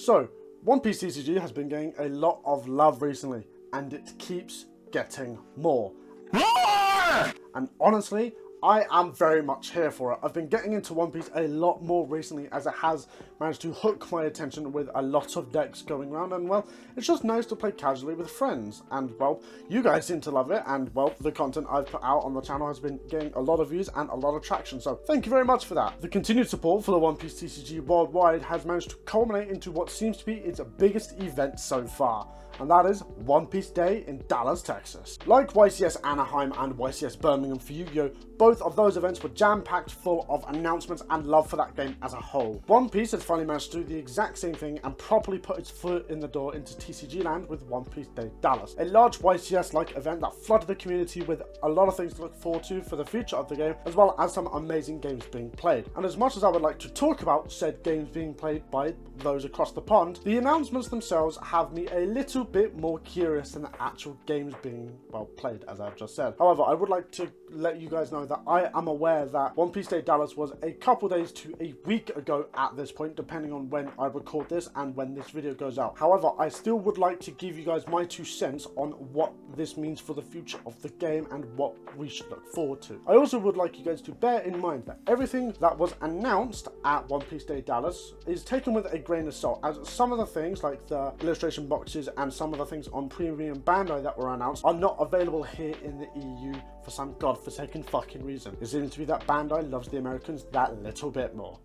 So, One Piece TCG has been getting a lot of love recently, and it keeps getting more. And honestly, I am very much here for it. I've been getting into One Piece a lot more recently, as it has managed to hook my attention with a lot of decks going around, and well, it's just nice to play casually with friends. And well, you guys seem to love it, and well, the content I've put out on the channel has been getting a lot of views and a lot of traction, so thank you very much for that. The continued support for the One Piece TCG worldwide has managed to culminate into what seems to be its biggest event so far, and that is One Piece Day in Dallas, Texas. Like YCS Anaheim and YCS Birmingham for Yu-Gi-Oh!, both of those events were jam-packed full of announcements and love for that game as a whole. One Piece has finally managed to do the exact same thing and properly put its foot in the door into TCG land with One Piece Day Dallas, a large YCS-like event that flooded the community with a lot of things to look forward to for the future of the game, as well as some amazing games being played. And as much as I would like to talk about said games being played by those across the pond, the announcements themselves have me a little bit more curious than the actual games being, well, played, as I've just said. However, I would like to let you guys know that I am aware that One Piece Day Dallas was a couple days to a week ago at this point, depending on when I record this and when this video goes out. However, I still would like to give you guys my 2 cents on what this means for the future of the game and what we should look forward to. I also would like you guys to bear in mind that everything that was announced at One Piece Day Dallas is taken with a grain of salt, as some of the things like the illustration boxes and some of the things on Premium Bandai that were announced are not available here in the EU for some godforsaken fucking reason. It seems to be that Bandai loves the Americans that little bit more.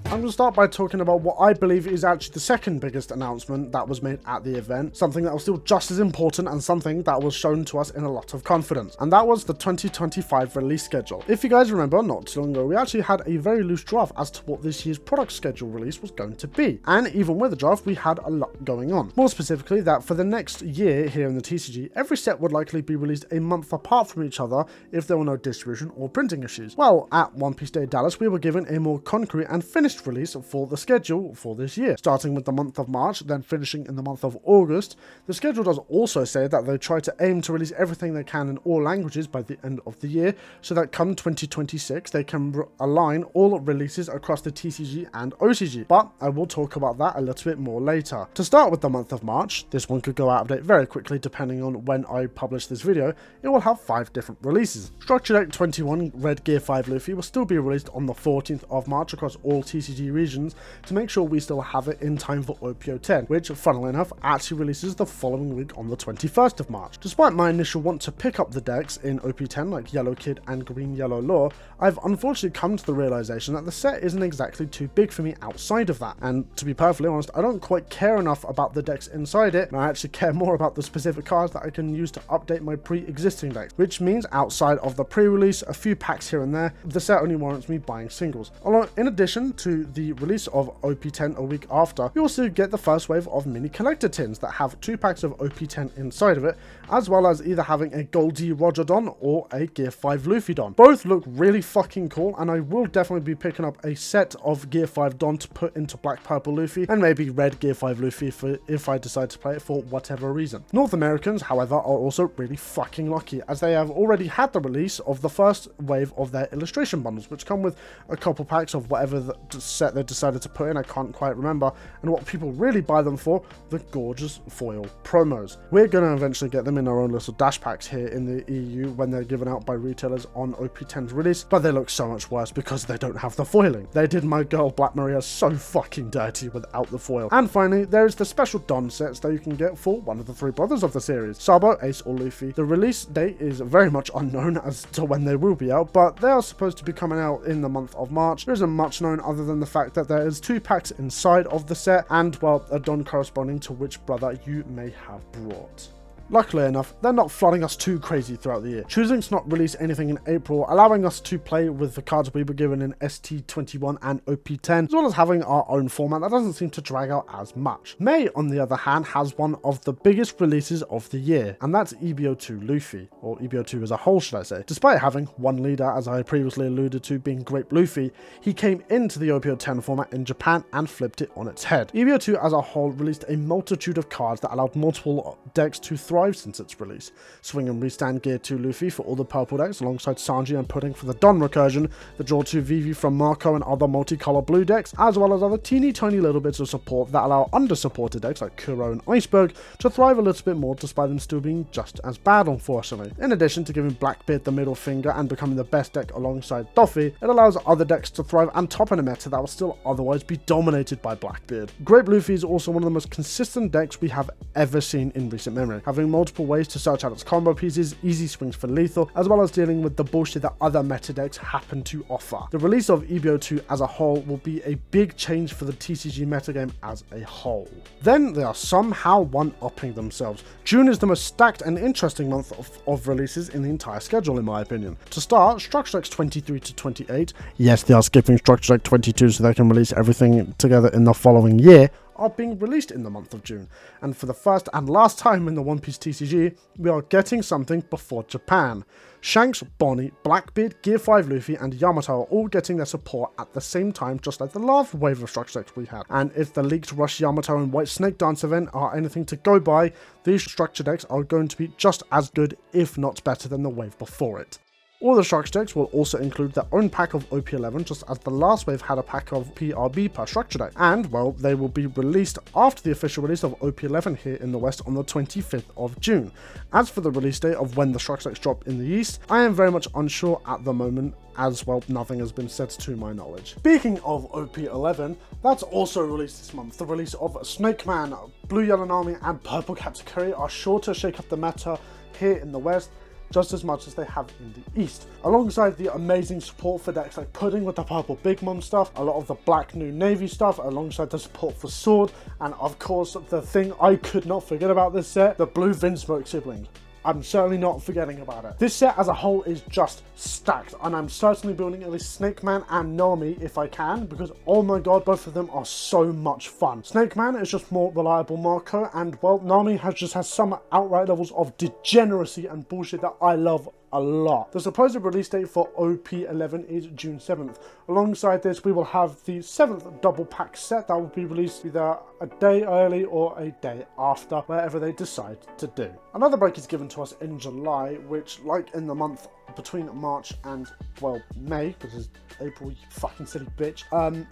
I'm going to start by talking about what I believe is actually the second biggest announcement that was made at the event, something that was still just as important and something that was shown to us in a lot of confidence, and that was the 2025 release schedule. If you guys remember, not too long ago, we actually had a very loose draft as to what this year's product schedule release was going to be, and even with the draft, we had a lot going on. More specifically, that for the next year here in the TCG, every set would likely be released a month apart from each other if there were no distribution or printing issues. Well, at One Piece Day Dallas, we were given a more concrete and finished release for the schedule for this year, starting with the month of March, then finishing in the month of August. The schedule does also say that they try to aim to release everything they can in all languages by the end of the year, so that come 2026 they can align all releases across the TCG and OCG, but I will talk about that a little bit more later. To start with the month of March, this one could go out of date very quickly depending on when I publish this video. It will have 5 different releases. Structure Deck 21 Red Gear 5 Luffy will still be released on the 14th of March across all TCG regions to make sure we still have it in time for OPO 10, which, funnily enough, actually releases the following week on the 21st of March. Despite my initial want to pick up the decks in OP10 like Yellow Kid and Green Yellow Lore, I've unfortunately come to the realization that the set isn't exactly too big for me outside of that, and to be perfectly honest, I don't quite care enough about the decks inside it, and I actually care more about the specific cards that I can use to update my pre-existing decks, which means outside of the pre-release, a few packs here and there, the set only warrants me buying singles. Although, in addition to the release of OP10 a week after, we also get the first wave of mini collector tins that have 2 packs of OP10 inside of it, as well as either having a Goldie Roger Don or a Gear 5 Luffy Don. Both look really fucking cool, and I will definitely be picking up a set of Gear 5 Don to put into Black Purple Luffy, and maybe Red Gear 5 Luffy if I decide to play it for whatever reason. North Americans, however, are also really fucking lucky, as they have already had the release of the first wave of their illustration bundles, which come with a couple packs of whatever the set they decided to put in, I can't quite remember, and what people really buy them for, the gorgeous foil promos. We're going to eventually get them in our own little dash packs here in the EU when they're given out by retailers on OP10's release, but they look so much worse because they don't have the foiling. They did my girl Black Maria so fucking dirty without the foil. And finally, there is the special Don sets that you can get for one of the 3 brothers of the series, Sabo, Ace or Luffy. The release date is very much unknown as to when they will be out, but they are supposed to be coming out in the month of March. There isn't much known other than the fact that there is 2 packs inside of the set and, well, a Don corresponding to which brother you may have brought. Luckily enough, they're not flooding us too crazy throughout the year, choosing to not release anything in April, allowing us to play with the cards we were given in ST21 and OP10, as well as having our own format that doesn't seem to drag out as much. May, on the other hand, has one of the biggest releases of the year, and that's EBO2 Luffy, or EBO2 as a whole, should I say. Despite having one leader, as I previously alluded to, being Grape Luffy, he came into the OPO 10 format in Japan and flipped it on its head. EBO2 as a whole released a multitude of cards that allowed multiple decks to thrive thrived since its release. Swing and Restand Gear 2 Luffy for all the purple decks alongside Sanji and Pudding for the Don recursion, the Draw 2 Vivi from Marco and other multicolor blue decks, as well as other teeny tiny little bits of support that allow under-supported decks like Kuro and Iceberg to thrive a little bit more despite them still being just as bad, unfortunately. In addition to giving Blackbeard the middle finger and becoming the best deck alongside Doffy, it allows other decks to thrive and top in a meta that will still otherwise be dominated by Blackbeard. Grape Luffy is also one of the most consistent decks we have ever seen in recent memory, having multiple ways to search out its combo pieces, easy swings for lethal, as well as dealing with the bullshit that other meta decks happen to offer. The release of EBO 2 as a whole will be a big change for the TCG metagame as a whole. Then they are somehow one-upping themselves. June is the most stacked and interesting month of releases in the entire schedule, in my opinion. To start, Structure Decks 23 to 28, yes, they are skipping Structure Deck 22 so they can release everything together in the following year, are being released in the month of June. And for the first and last time in the One Piece TCG, we are getting something before Japan. Shanks, Bonnie, Blackbeard, Gear 5 Luffy, and Yamato are all getting their support at the same time, just like the last wave of Structure Decks we had. And if the leaked Rush Yamato and White Snake Dance event are anything to go by, these Structure Decks are going to be just as good, if not better, than the wave before it. All the Structure Decks will also include their own pack of OP11, just as the last wave had a pack of PRB per Structure Deck. And, well, they will be released after the official release of OP11 here in the West on the 25th of June. As for the release date of when the Structure Decks drop in the East, I am very much unsure at the moment, as well, nothing has been said to my knowledge. Speaking of OP11, that's also released this month. The release of Snake Man, Blue Yellow Nami, and Purple Katakuri are sure to shake up the meta here in the West, just as much as they have in the East. Alongside the amazing support for decks like Pudding with the purple Big Mom stuff, a lot of the black New Navy stuff, alongside the support for Sword, and of course the thing I could not forget about this set, the blue Vinsmoke siblings. I'm certainly not forgetting about it. This set as a whole is just stacked, and I'm certainly building at least Snake Man and Nami if I can, because oh my god, both of them are so much fun. Snake Man is just more reliable Marco, and well, Nami has some outright levels of degeneracy and bullshit that I love a lot. The supposed release date for OP11 is June 7th. Alongside this, we will have the 7th double pack set that will be released either a day early or a day after, wherever they decide to do. Another break is given to us in July, which, like in the month between March and, well, May, because April, you fucking silly bitch,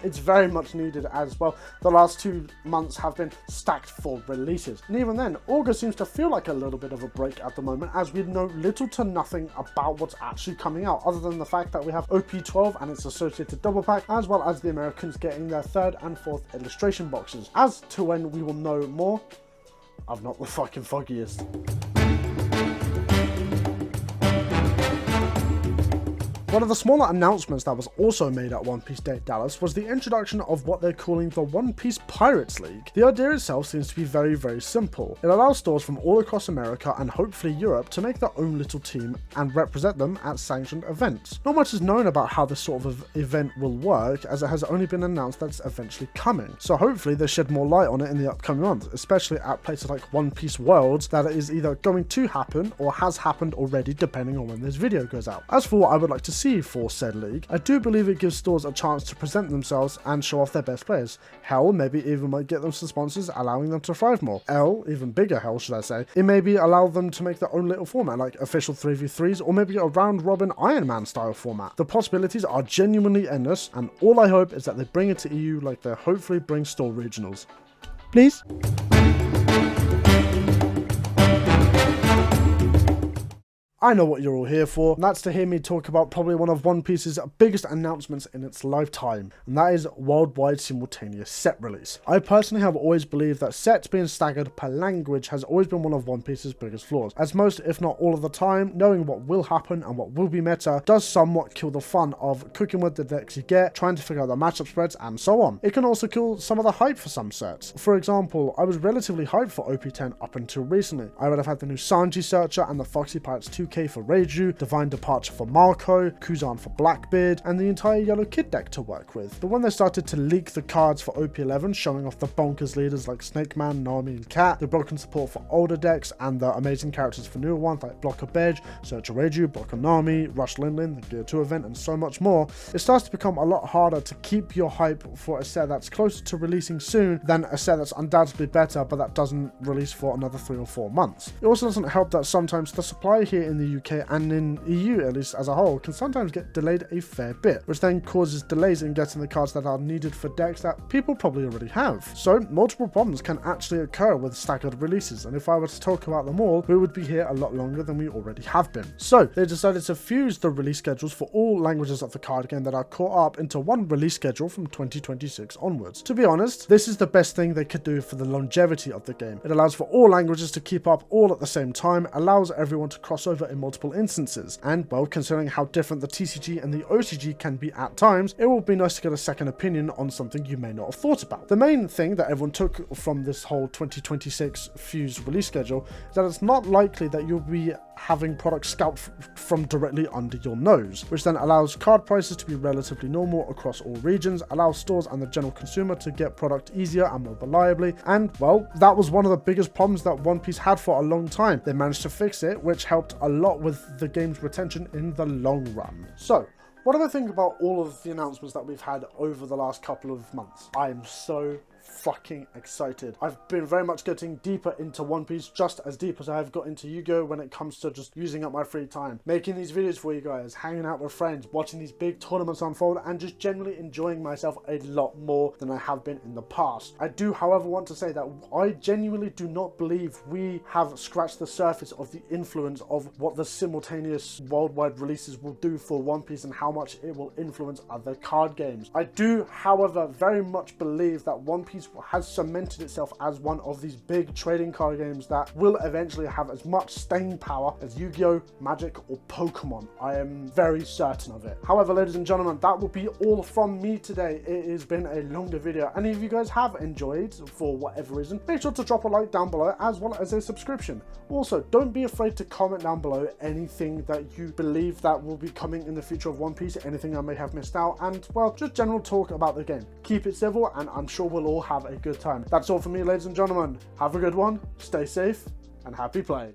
it's very much needed as well. The last 2 months have been stacked for releases. And even then, August seems to feel like a little bit of a break at the moment, as we know little to nothing about what's actually coming out, other than the fact that we have OP12 and its associated double pack, as well as the Americans getting their 3rd and 4th illustration boxes. As to when we will know more, I've not the fucking foggiest. One of the smaller announcements that was also made at One Piece Day Dallas was the introduction of what they're calling the One Piece Pirates League. The idea itself seems to be very, very simple. It allows stores from all across America and hopefully Europe to make their own little team and represent them at sanctioned events. Not much is known about how this sort of event will work, as it has only been announced that it's eventually coming. So hopefully they shed more light on it in the upcoming months, especially at places like One Piece Worlds, that it is either going to happen or has happened already, depending on when this video goes out. As for what I would like to see for said league, I do believe it gives stores a chance to present themselves and show off their best players. Hell, maybe even might get them some sponsors, allowing them to thrive more. Even bigger hell, should I say. It maybe allow them to make their own little format, like official 3v3s, or maybe a round robin Iron Man style format. The possibilities are genuinely endless, and all I hope is that they bring it to EU like they hopefully bring store regionals. Please? I know what you're all here for, and that's to hear me talk about probably one of One Piece's biggest announcements in its lifetime, and that is worldwide simultaneous set release. I personally have always believed that sets being staggered per language has always been one of One Piece's biggest flaws, as most, if not all of the time, knowing what will happen and what will be meta does somewhat kill the fun of cooking with the decks you get, trying to figure out the matchup spreads, and so on. It can also kill some of the hype for some sets. For example, I was relatively hyped for OP10 up until recently. I would have had the new Sanji Searcher and the Foxy Pirates 2 Uke for Reiju, Divine Departure for Marco, Kuzan for Blackbeard, and the entire Yellow Kid deck to work with. But when they started to leak the cards for OP11, showing off the bonkers leaders like Snake Man, Nami, and Cat, the broken support for older decks, and the amazing characters for newer ones like Blocker Bedge, Searcher Reiju, Blocker Nami, Rush Linlin, the Gear 2 event, and so much more, it starts to become a lot harder to keep your hype for a set that's closer to releasing soon than a set that's undoubtedly better but that doesn't release for another 3 or 4 months. It also doesn't help that sometimes the supply here in the UK and in EU at least as a whole can sometimes get delayed a fair bit, which then causes delays in getting the cards that are needed for decks that people probably already have. So multiple problems can actually occur with staggered releases, and if I were to talk about them all, we would be here a lot longer than we already have been. So they decided to fuse the release schedules for all languages of the card game that are caught up into one release schedule from 2026 onwards. To be honest, this is the best thing they could do for the longevity of the game. It allows for all languages to keep up all at the same time, allows everyone to cross over in multiple instances, and well, considering how different the TCG and the OCG can be at times, it will be nice to get a second opinion on something you may not have thought about. The main thing that everyone took from this whole 2026 fused release schedule is that it's not likely that you'll be having products scalped from directly under your nose, which then allows card prices to be relatively normal across all regions, allows stores and the general consumer to get product easier and more reliably, and well, that was one of the biggest problems that One Piece had for a long time. They managed to fix it, which helped a lot with the game's retention in the long run. So, what do I think about all of the announcements that we've had over the last couple of months? I am so fucking excited. I've been very much getting deeper into One Piece, just as deep as I have got into Yu-Gi-Oh! When it comes to just using up my free time, making these videos for you guys, hanging out with friends, watching these big tournaments unfold, and just generally enjoying myself a lot more than I have been in the past. I do, however, want to say that I genuinely do not believe we have scratched the surface of the influence of what the simultaneous worldwide releases will do for One Piece and how much it will influence other card games. I do, however, very much believe that One Piece has cemented itself as one of these big trading card games that will eventually have as much staying power as Yu-Gi-Oh!, Magic, or Pokemon. I am very certain of it. However, ladies and gentlemen, that will be all from me today. It has been a longer video, and if you guys have enjoyed for whatever reason, make sure to drop a like down below as well as a subscription. Also, don't be afraid to comment down below anything that you believe that will be coming in the future of One Piece, anything I may have missed out, and well, just general talk about the game. Keep it civil, and I'm sure we'll all have a good time. That's all for me, ladies and gentlemen. Have a good one, stay safe, and happy playing.